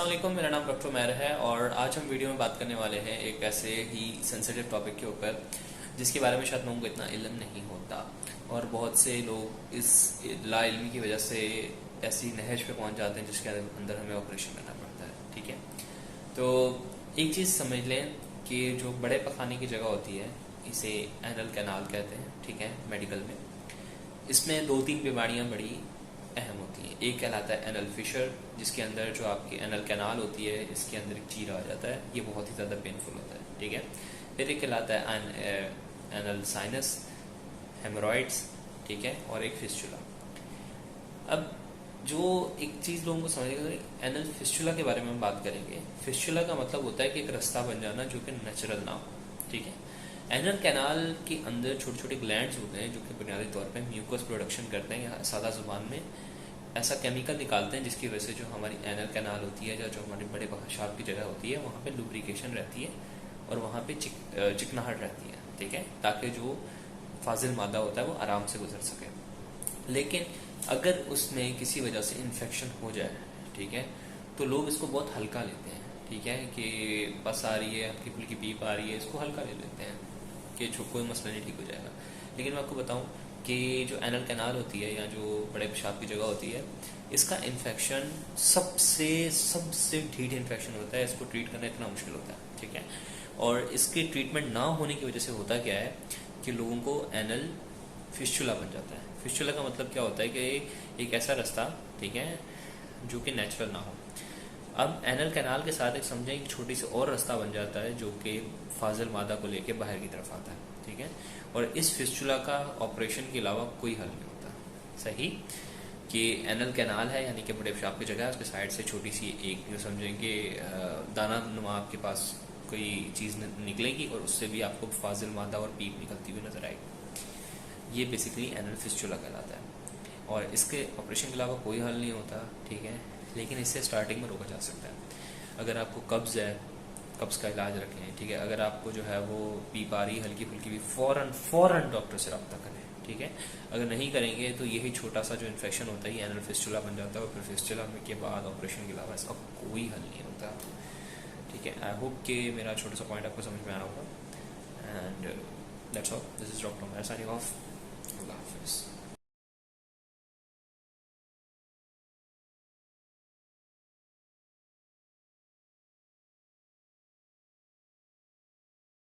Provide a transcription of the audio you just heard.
अस्सलामुअलैकुम, मेरा नाम डॉक्टर उमैर है और आज हम वीडियो में बात करने वाले हैं एक ऐसे ही सेंसिटिव टॉपिक के ऊपर जिसके बारे में शायद लोगों को इतना इल्म नहीं होता और बहुत से लोग इस लाइल्मी की वजह से ऐसी नहज पे पहुंच जाते हैं जिसके अंदर हमें ऑपरेशन करना पड़ता है। ठीक है, तो एक चीज़ समझ लें कि जो बड़े पखाने की जगह होती है इसे एनल कैनाल कहते हैं। ठीक है, मेडिकल में इसमें दो तीन बीमारियां बड़ी अहम होती है। एक कहलाता है एनल फिशर, जिसके अंदर जो आपकी एनल कैनाल होती है इसके अंदर एक चीरा आ जाता है, ये बहुत ही ज़्यादा पेनफुल होता है। ठीक है, फिर एक कहलाता है एनल साइनस, हेमोरॉइड्स, ठीक है, और एक फिस्चुला। अब जो एक चीज़ लोगों को समझेगा, एनल फिस्चुला के बारे में हम बात करेंगे। फिस्चुला का मतलब होता है कि एक रास्ता बन जाना जो कि नेचुरल ना हो। ठीक है, एनल कैनाल के अंदर छोटे छोटे ग्लैंड्स होते हैं जो कि बुनियादी तौर पे म्यूकस प्रोडक्शन करते हैं, या सादा जुबान में ऐसा केमिकल निकालते हैं जिसकी वजह से जो हमारी एनल कैनाल होती है या जो हमारे बड़े पेशाब की जगह होती है वहाँ पे लुब्रिकेशन रहती है और वहाँ पे चिकनाहट रहती है। ठीक है, ताकि जो फाजिल मादा होता है वो आराम से गुजर सके। लेकिन अगर उसमें किसी वजह से इन्फेक्शन हो जाए, ठीक है, तो लोग इसको बहुत हल्का लेते हैं। ठीक है, कि बस आ रही है, हल्की फुल्की पीप आ रही है, इसको हल्का ले लेते हैं कि कोई मसला नहीं, ठीक हो जाएगा। लेकिन मैं आपको बताऊं कि जो एनल कैनाल होती है या जो बड़े पेशाब की जगह होती है, इसका इन्फेक्शन सबसे सबसे ढीठ इन्फेक्शन होता है। इसको ट्रीट करना इतना मुश्किल होता है। ठीक है, और इसकी ट्रीटमेंट ना होने की वजह से होता क्या है कि लोगों को एनल फिस्चुला बन जाता है। फिस्चुला का मतलब क्या होता है कि एक ऐसा रास्ता, ठीक है, जो कि नेचुरल ना हो। अब एनल कैनाल के साथ एक समझें एक छोटी सी और रास्ता बन जाता है जो कि फाजिल मादा को लेके बाहर की तरफ आता है। ठीक है, और इस फिस्चुला का ऑपरेशन के अलावा कोई हल नहीं होता। सही कि एनल कैनाल है यानी कि बड़े पेशाब की जगह है, उसके साइड से छोटी सी एक समझें कि दाना नुमा आपके पास कोई चीज़ निकलेगी और उससे भी आपको फाजिल मादा और पीप निकलती हुई नजर आएगी। ये बेसिकली एनल फिस्चुला कहलाता है और इसके ऑपरेशन के अलावा कोई हल नहीं होता। ठीक है, लेकिन इससे स्टार्टिंग में रोका जा सकता है। अगर आपको कब्ज़ है, कब्ज़ का इलाज रखें। ठीक है, अगर आपको जो है वो पीप आ रही हल्की फुल्की भी, फ़ौरन डॉक्टर से रब्ता करें। ठीक है, अगर नहीं करेंगे तो यही छोटा सा जो इन्फेक्शन होता है ये एनल फिस्चुला बन जाता है और फिर फिस्चुला के बाद ऑपरेशन के अलावा इसका कोई हल नहीं होता। ठीक है, आई होप कि मेरा छोटा सा पॉइंट आपको समझ में आया होगा। And that's all, this is doctor Umair signing off. अल्लाह हाफिज़।